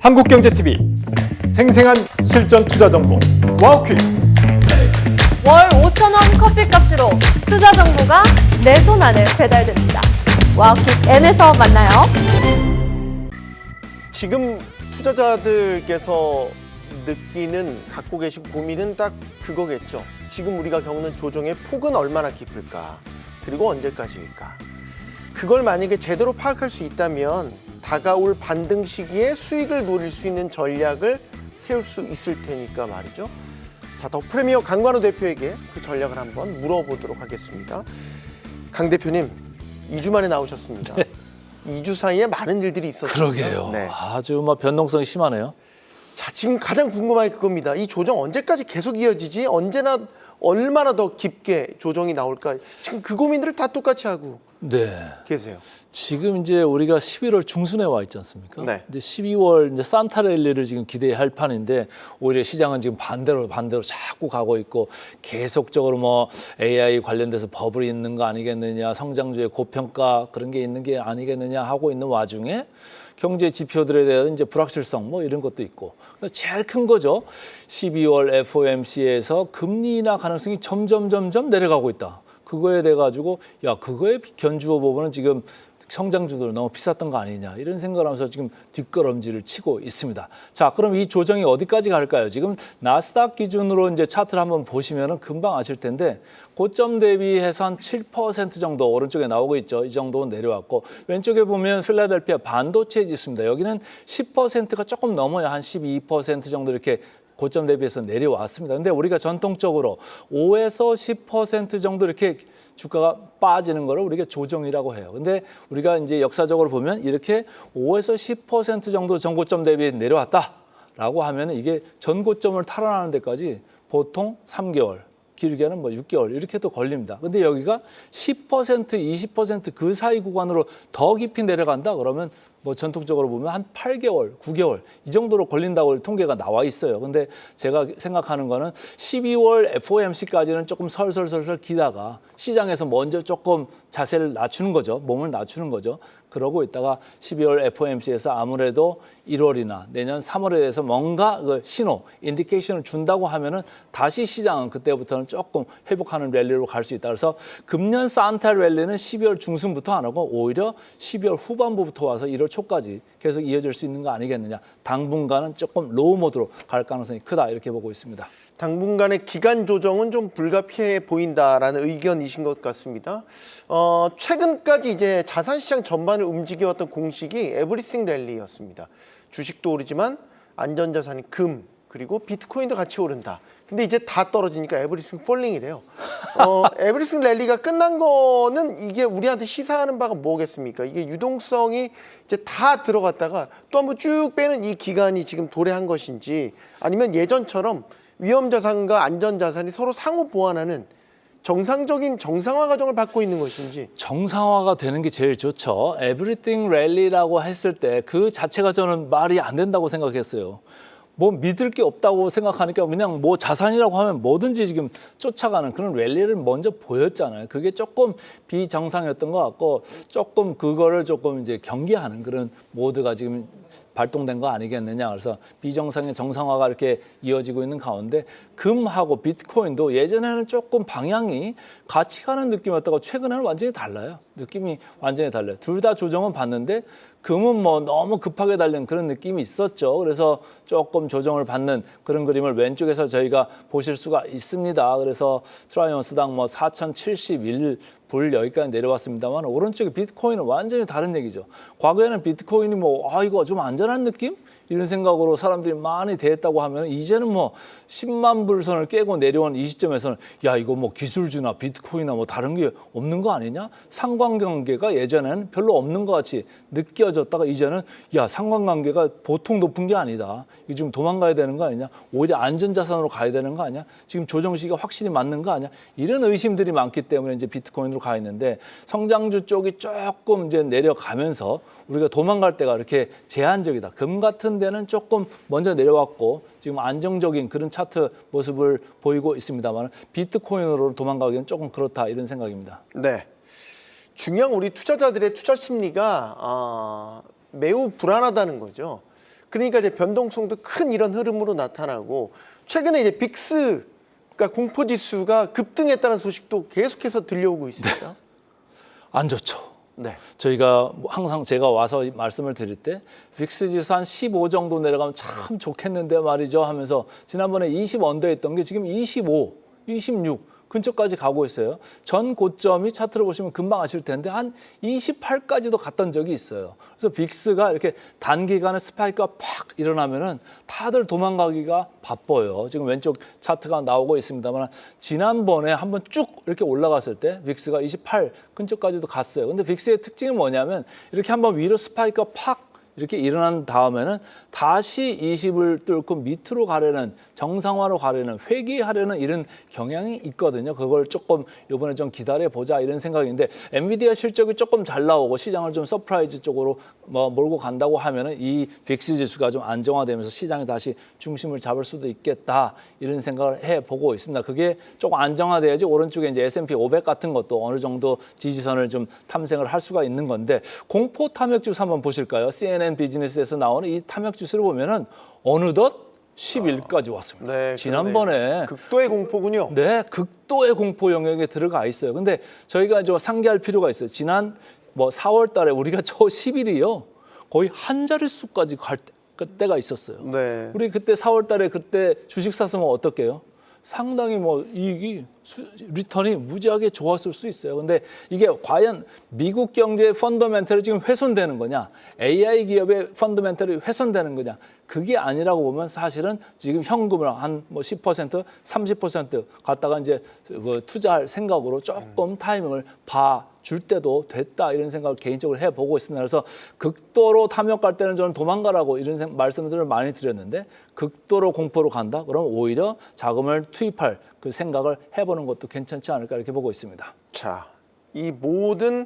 한국경제TV 생생한 실전 투자 정보 와우퀴. 월 5,000원 커피값으로 투자 정보가 내 손 안에 배달됩니다. 와우킥 N에서 만나요. 지금 투자자들께서 느끼는, 갖고 계신 고민은 딱 그거겠죠. 지금 우리가 겪는 조정의 폭은 얼마나 깊을까, 그리고 언제까지일까. 그걸 만약에 제대로 파악할 수 있다면 다가올 반등 시기에 수익을 노릴 수 있는 전략을 세울 수 있을 테니까 말이죠. 자, 더 프리미어 강관우 대표에게 그 전략을 한번 물어보도록 하겠습니다. 강 대표님, 2주 만에 나오셨습니다. 네. 2주 사이에 많은 일들이 있었어요. 그러게요. 네. 아주 변동성이 심하네요. 자, 지금 가장 궁금한 게 그겁니다. 이 조정 언제까지 계속 이어지지? 언제나 얼마나 더 깊게 조정이 나올까? 지금 그 고민들을 다 똑같이 하고 네. 계세요. 지금 이제 우리가 11월 중순에 와 있지 않습니까? 네. 이제 12월 이제 산타랠리를 지금 기대할 판인데 오히려 시장은 지금 반대로 자꾸 가고 있고 계속적으로 뭐 AI 관련돼서 버블이 있는 거 아니겠느냐, 성장주의 고평가 그런 게 있는 게 아니겠느냐 하고 있는 와중에 경제 지표들에 대한 이제 불확실성 뭐 이런 것도 있고 제일 큰 거죠. 12월 FOMC에서 금리 인하 가능성이 점점 내려가고 있다. 그거에 대해 가지고 야 그거에 견주어 보고는 지금 성장주들 너무 비쌌던 거 아니냐 이런 생각을 하면서 지금 뒷걸음질을 치고 있습니다. 자, 그럼 이 조정이 어디까지 갈까요? 지금 나스닥 기준으로 이제 차트를 한번 보시면은 금방 아실 텐데 고점 대비해서 한 7% 정도 오른쪽에 나오고 있죠. 이 정도는 내려왔고 왼쪽에 보면 필라델피아 반도체 지수입니다. 여기는 10%가 조금 넘어요. 한 12% 정도 이렇게 고점 대비해서 내려왔습니다. 근데 우리가 전통적으로 5에서 10% 정도 이렇게 주가가 빠지는 거를 우리가 조정이라고 해요. 근데 우리가 이제 역사적으로 보면 이렇게 5에서 10% 정도 전고점 대비 내려왔다라고 하면 이게 전고점을 탈환하는 데까지 보통 3개월, 길게는 뭐 6개월 이렇게도 걸립니다. 근데 여기가 10%, 20% 그 사이 구간으로 더 깊이 내려간다 그러면 뭐 전통적으로 보면 한 8개월, 9개월 이 정도로 걸린다고 통계가 나와 있어요. 근데 제가 생각하는 거는 12월 FOMC까지는 조금 설설설설 기다가 시장에서 먼저 조금 자세를 낮추는 거죠. 몸을 낮추는 거죠. 그러고 있다가 12월 FOMC에서 아무래도 1월이나 내년 3월에 대해서 뭔가 그 신호, 인디케이션을 준다고 하면은 다시 시장은 그때부터는 조금 회복하는 랠리로 갈 수 있다. 그래서 금년 산타 랠리는 12월 중순부터 안 하고 오히려 12월 후반부부터 와서 1월 초까지 계속 이어질 수 있는 거 아니겠느냐. 당분간은 조금 로우 모드로 갈 가능성이 크다 이렇게 보고 있습니다. 당분간의 기간 조정은 좀 불가피해 보인다라는 의견이신 것 같습니다. 최근까지 이제 자산시장 전반을 움직여왔던 공식이 에브리싱 랠리였습니다. 주식도 오르지만 안전자산인 금 그리고 비트코인도 같이 오른다. 근데 이제 다 떨어지니까 에브리싱 폴링이래요. 에브리싱 랠리가 끝난 거는 이게 우리한테 시사하는 바가 뭐겠습니까? 이게 유동성이 이제 다 들어갔다가 또 한번 쭉 빼는 이 기간이 지금 도래한 것인지 아니면 예전처럼 위험자산과 안전자산이 서로 상호 보완하는 정상적인 정상화 과정을 받고 있는 것인지. 정상화가 되는 게 제일 좋죠. 에브리띵 랠리라고 했을 때 그 자체가 저는 말이 안 된다고 생각했어요. 뭐 믿을 게 없다고 생각하니까 그냥 뭐 자산이라고 하면 뭐든지 지금 쫓아가는 그런 랠리를 먼저 보였잖아요. 그게 조금 비정상이었던 것 같고 조금 그거를 조금 이제 경계하는 그런 모드가 지금 발동된 거 아니겠느냐. 그래서 비정상의 정상화가 이렇게 이어지고 있는 가운데 금하고 비트코인도 예전에는 조금 방향이 같이 가는 느낌이었다가 최근에는 완전히 달라요. 느낌이 완전히 달라요. 둘 다 조정은 받는데 금은 뭐 너무 급하게 달린 그런 느낌이 있었죠. 그래서 조금 조정을 받는 그런 그림을 왼쪽에서 저희가 보실 수가 있습니다. 그래서 트라이언스당 뭐 4,071불 여기까지 내려왔습니다만 오른쪽에 비트코인은 완전히 다른 얘기죠. 과거에는 비트코인이 뭐 이거 좀 안전한 느낌? 이런 생각으로 사람들이 많이 대했다고 하면 이제는 뭐 10만 불 선을 깨고 내려온 이 시점에서는 야 이거 뭐 기술주나 비트코인이나 뭐 다른 게 없는 거 아니냐? 상관관계가 예전에는 별로 없는 것 같이 느껴졌다가 이제는 야 상관관계가 보통 높은 게 아니다. 이거 지금 도망가야 되는 거 아니냐? 오히려 안전자산으로 가야 되는 거 아니야? 지금 조정 시기가 확실히 맞는 거 아니야? 이런 의심들이 많기 때문에 이제 비트코인으로 가 있는데 성장주 쪽이 조금 이제 내려가면서 우리가 도망갈 때가 이렇게 제한적이다. 금 같은 데는 조금 먼저 내려왔고 지금 안정적인 그런 차트 모습을 보이고 있습니다만 비트코인으로 도망가기는 조금 그렇다 이런 생각입니다. 네, 중요한 우리 투자자들의 투자 심리가 매우 불안하다는 거죠. 그러니까 이제 변동성도 큰 이런 흐름으로 나타나고 최근에 이제 빅스 그러니까 공포지수가 급등했다는 소식도 계속해서 들려오고 있습니다. 안 좋죠. 네. 저희가 뭐 항상 제가 와서 말씀을 드릴 때 빅스 지수 한 15 정도 내려가면 참 좋겠는데 말이죠 하면서 지난번에 20 언더했던 게 지금 25, 26 근처까지 가고 있어요. 전 고점이 차트를 보시면 금방 아실 텐데 한 28까지도 갔던 적이 있어요. 그래서 빅스가 이렇게 단기간에 스파이크가 팍 일어나면은 다들 도망가기가 바빠요. 지금 왼쪽 차트가 나오고 있습니다만 지난번에 한번 쭉 이렇게 올라갔을 때 빅스가 28 근처까지도 갔어요. 근데 빅스의 특징이 뭐냐면 이렇게 한번 위로 스파이크가 팍 이렇게 일어난 다음에는 다시 20을 뚫고 밑으로 가려는 정상화로 가려는 회귀하려는 이런 경향이 있거든요. 그걸 조금 이번에 좀 기다려보자 이런 생각인데 엔비디아 실적이 조금 잘 나오고 시장을 좀 서프라이즈 쪽으로 뭐 몰고 간다고 하면은 이 빅스 지수가 좀 안정화되면서 시장이 다시 중심을 잡을 수도 있겠다 이런 생각을 해보고 있습니다. 그게 조금 안정화돼야지 오른쪽에 이제 S&P 500 같은 것도 어느 정도 지지선을 좀 탐색을 할 수가 있는 건데 공포 탐욕 지수 한번 보실까요? CNN 비즈니스에서 나오는 이 탐욕 지수를 보면은 어느덧 11까지 왔습니다. 네, 지난번에 극도의 공포군요. 네, 극도의 공포 영역에 들어가 있어요. 근데 저희가 좀 상기할 필요가 있어요. 지난 뭐 4월 달에 우리가 저 10일이요. 거의 한 자릿수까지 갈 때가 있었어요. 네. 우리 그때 4월 달에 그때 주식 샀으면 어떻게요? 상당히 뭐 이익이 리턴이 무지하게 좋았을 수 있어요. 근데 이게 과연 미국 경제의 펀더멘털이 지금 훼손되는 거냐? AI 기업의 펀더멘털이 훼손되는 거냐? 그게 아니라고 보면 사실은 지금 현금을 한 뭐 10%, 30% 갖다가 이제 그 투자할 생각으로 조금 타이밍을 봐줄 때도 됐다 이런 생각을 개인적으로 해보고 있습니다. 그래서 극도로 탐욕갈 때는 저는 도망가라고 이런 말씀들을 많이 드렸는데 극도로 공포로 간다? 그러면 오히려 자금을 투입할 그 생각을 해보는 것도 괜찮지 않을까 이렇게 보고 있습니다. 자, 이 모든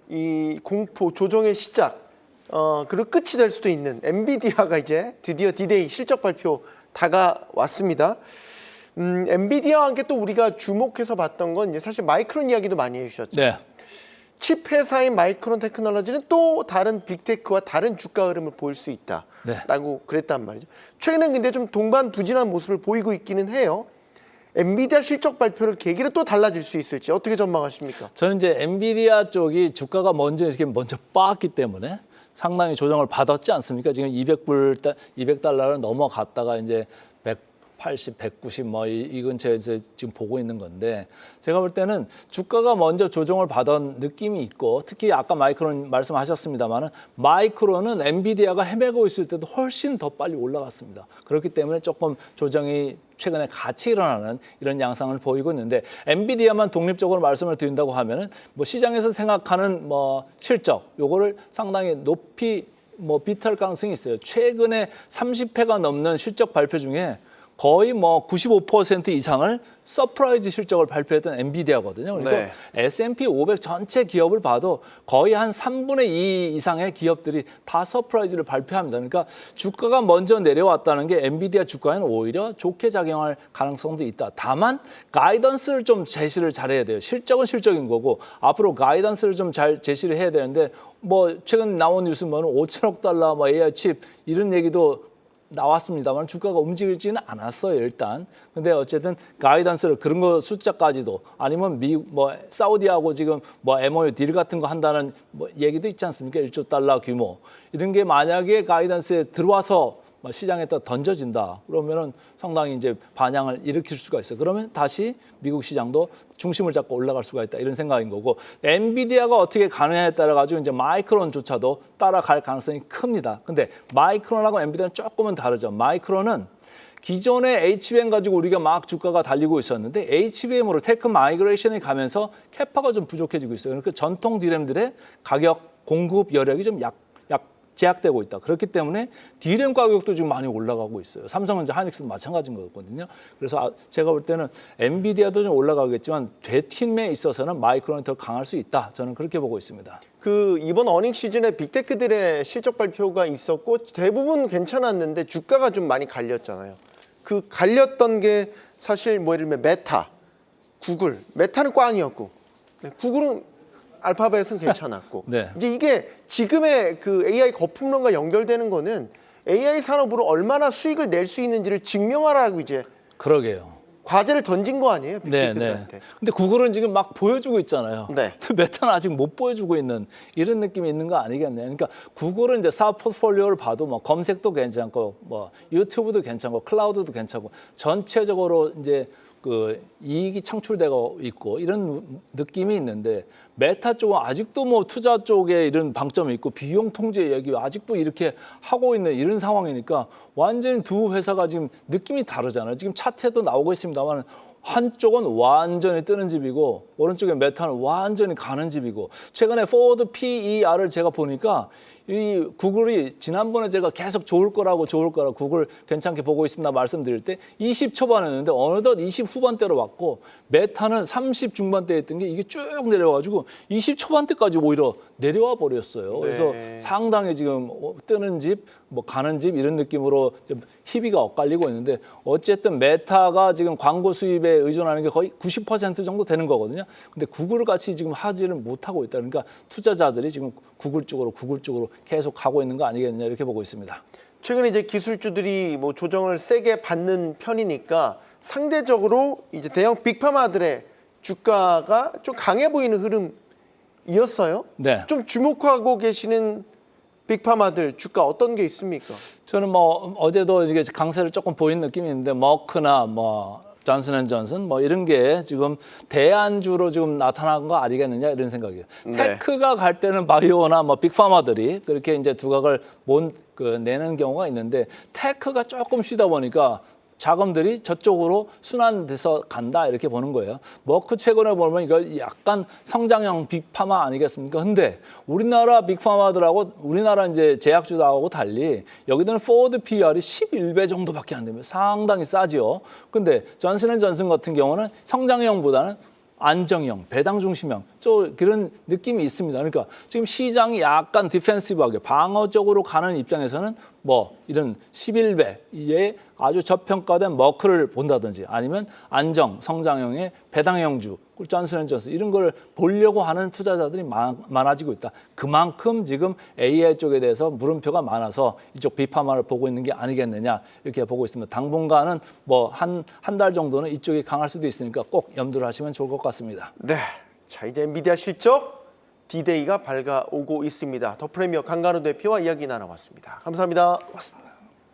이 공포 조정의 시작 그리고 끝이 될 수도 있는 엔비디아가 이제 드디어 디데이 실적 발표 다가왔습니다. 엔비디아와 함께 또 우리가 주목해서 봤던 건 이제 사실 마이크론 이야기도 많이 해주셨죠. 네. 칩 회사인 마이크론 테크놀로지는 또 다른 빅테크와 다른 주가 흐름을 보일 수 있다라고 그랬단 말이죠. 최근엔 근데 좀 동반부진한 모습을 보이고 있기는 해요. 엔비디아 실적 발표를 계기로 또 달라질 수 있을지 어떻게 전망하십니까? 저는 이제 엔비디아 쪽이 주가가 먼저 빠졌기 때문에 상당히 조정을 받았지 않습니까? 지금 200달러를 넘어갔다가 이제 180, 190 뭐 이 근처에서 지금 보고 있는 건데 제가 볼 때는 주가가 먼저 조정을 받은 느낌이 있고 특히 아까 마이크론 말씀하셨습니다만은 마이크론은 엔비디아가 헤매고 있을 때도 훨씬 더 빨리 올라갔습니다. 그렇기 때문에 조금 조정이 최근에 같이 일어나는 이런 양상을 보이고 있는데 엔비디아만 독립적으로 말씀을 드린다고 하면은 뭐 시장에서 생각하는 뭐 실적 요거를 상당히 높이 뭐 비트할 가능성이 있어요. 최근에 30회가 넘는 실적 발표 중에 거의 뭐 95% 이상을 서프라이즈 실적을 발표했던 엔비디아거든요. 그리고 네. S&P 500 전체 기업을 봐도 거의 한 3분의 2 이상의 기업들이 다 서프라이즈를 발표합니다. 그러니까 주가가 먼저 내려왔다는 게 엔비디아 주가에는 오히려 좋게 작용할 가능성도 있다. 다만 가이던스를 좀 제시를 잘해야 돼요. 실적은 실적인 거고 앞으로 가이던스를 좀 잘 제시를 해야 되는데 뭐 최근 나온 뉴스면 5천억 달러 뭐 AI 칩 이런 얘기도 나왔습니다만 주가가 움직이지는 않았어요 일단. 근데 어쨌든 가이던스를 그런 거 숫자까지도 아니면 미국 뭐 사우디하고 지금 뭐 MOU 딜 같은 거 한다는 뭐 얘기도 있지 않습니까? 1조 달러 규모 이런 게 만약에 가이던스에 들어와서 시장에다 던져진다 그러면은 상당히 이제 반향을 일으킬 수가 있어요. 그러면 다시 미국 시장도 중심을 잡고 올라갈 수가 있다 이런 생각인 거고 엔비디아가 어떻게 가느냐에 따라 가지고 이제 마이크론조차도 따라갈 가능성이 큽니다. 근데 마이크론하고 엔비디아는 조금은 다르죠. 마이크론은 기존의 HBM 가지고 우리가 막 주가가 달리고 있었는데 HBM으로 테크 마이그레이션이 가면서 캐파가 좀 부족해지고 있어요. 그러니까 전통 디램들의 가격 공급 여력이 좀 제약되고 있다. 그렇기 때문에 D램 가격도 지금 많이 올라가고 있어요. 삼성전자, 하이닉스도 마찬가지인 거거든요. 그래서 제가 볼 때는 엔비디아도 좀 올라가겠지만 되팀에 있어서는 마이크론이 더 강할 수 있다. 저는 그렇게 보고 있습니다. 그 이번 어닝 시즌에 빅테크들의 실적 발표가 있었고 대부분 괜찮았는데 주가가 좀 많이 갈렸잖아요. 그 갈렸던 게 사실 뭐 예를 들면 메타, 구글, 메타는 꽝이었고 구글은 알파벳은 괜찮았고 네. 이제 이게 지금의 그 AI 거품론과 연결되는 거는 AI 산업으로 얼마나 수익을 낼 수 있는지를 증명하라고 이제 그러게요. 과제를 던진 거 아니에요? 네, 네. 빅테크들한테. 근데 구글은 지금 막 보여주고 있잖아요. 네. 메타는 아직 못 보여주고 있는 이런 느낌이 있는 거 아니겠네요. 그러니까 구글은 이제 사업 포트폴리오를 봐도 뭐 검색도 괜찮고 뭐 유튜브도 괜찮고 클라우드도 괜찮고 전체적으로 이제 그 이익이 창출되고 있고 이런 느낌이 있는데 메타 쪽은 아직도 뭐 투자 쪽에 이런 방점이 있고 비용 통제 얘기 아직도 이렇게 하고 있는 이런 상황이니까 완전히 두 회사가 지금 느낌이 다르잖아요. 지금 차트에도 나오고 있습니다만 한쪽은 완전히 뜨는 집이고 오른쪽에 메타는 완전히 가는 집이고 최근에 포워드 PER을 제가 보니까 이 구글이 지난번에 제가 계속 좋을 거라고 구글 괜찮게 보고 있습니다 말씀드릴 때 20 초반이었는데 어느덧 20 후반대로 왔고 메타는 30 중반대에 있던 게 이게 쭉 내려와가지고 20 초반대까지 오히려 내려와 버렸어요. 그래서 네. 상당히 지금 뜨는 집, 뭐 가는 집 이런 느낌으로 좀 희비가 엇갈리고 있는데 어쨌든 메타가 지금 광고 수입에 의존하는 게 거의 90% 정도 되는 거거든요. 근데 구글 같이 지금 하지를 못하고 있다. 그러니까 투자자들이 지금 구글 쪽으로 계속 가고 있는 거 아니겠느냐 이렇게 보고 있습니다. 최근에 이제 기술주들이 뭐 조정을 세게 받는 편이니까 상대적으로 이제 대형 빅파마들의 주가가 좀 강해 보이는 흐름이었어요. 네. 좀 주목하고 계시는 빅파마들 주가 어떤 게 있습니까? 저는 뭐 어제도 이게 강세를 조금 보인 느낌이 있는데 머크나 뭐 존슨앤존슨 뭐 이런 게 지금 대안주로 지금 나타난 거 아니겠느냐 이런 생각이에요. 네. 테크가 갈 때는 바이오나 뭐 빅파마들이 그렇게 이제 두각을 내는 경우가 있는데 테크가 조금 쉬다 보니까 자금들이 저쪽으로 순환돼서 간다 이렇게 보는 거예요. 머크 최근에 보면 이거 약간 성장형 빅파마 아니겠습니까? 근데 우리나라 빅파마들하고 우리나라 이제 제약주들하고 달리 여기들은 포워드 PER이 11배 정도밖에 안 됩니다. 상당히 싸지요. 근데 존슨앤존슨 같은 경우는 성장형보다는 안정형, 배당 중심형, 좀 그런 느낌이 있습니다. 그러니까 지금 시장이 약간 디펜시브하게 방어적으로 가는 입장에서는 뭐 이런 11배의 아주 저평가된 머크를 본다든지 아니면 안정, 성장형의 배당형주, 존슨앤존슨 이런 걸 보려고 하는 투자자들이 많아지고 있다. 그만큼 지금 AI 쪽에 대해서 물음표가 많아서 이쪽 비파마를 보고 있는 게 아니겠느냐 이렇게 보고 있습니다. 당분간은 뭐 한 달 정도는 이쪽이 강할 수도 있으니까 꼭 염두를 하시면 좋을 것 같습니다. 네. 자, 이제 엔비디아 실적 D-Day가 밝아오고 있습니다. 더 프리미어 강간호 대표와 이야기 나눠봤습니다. 감사합니다. 고맙습니다.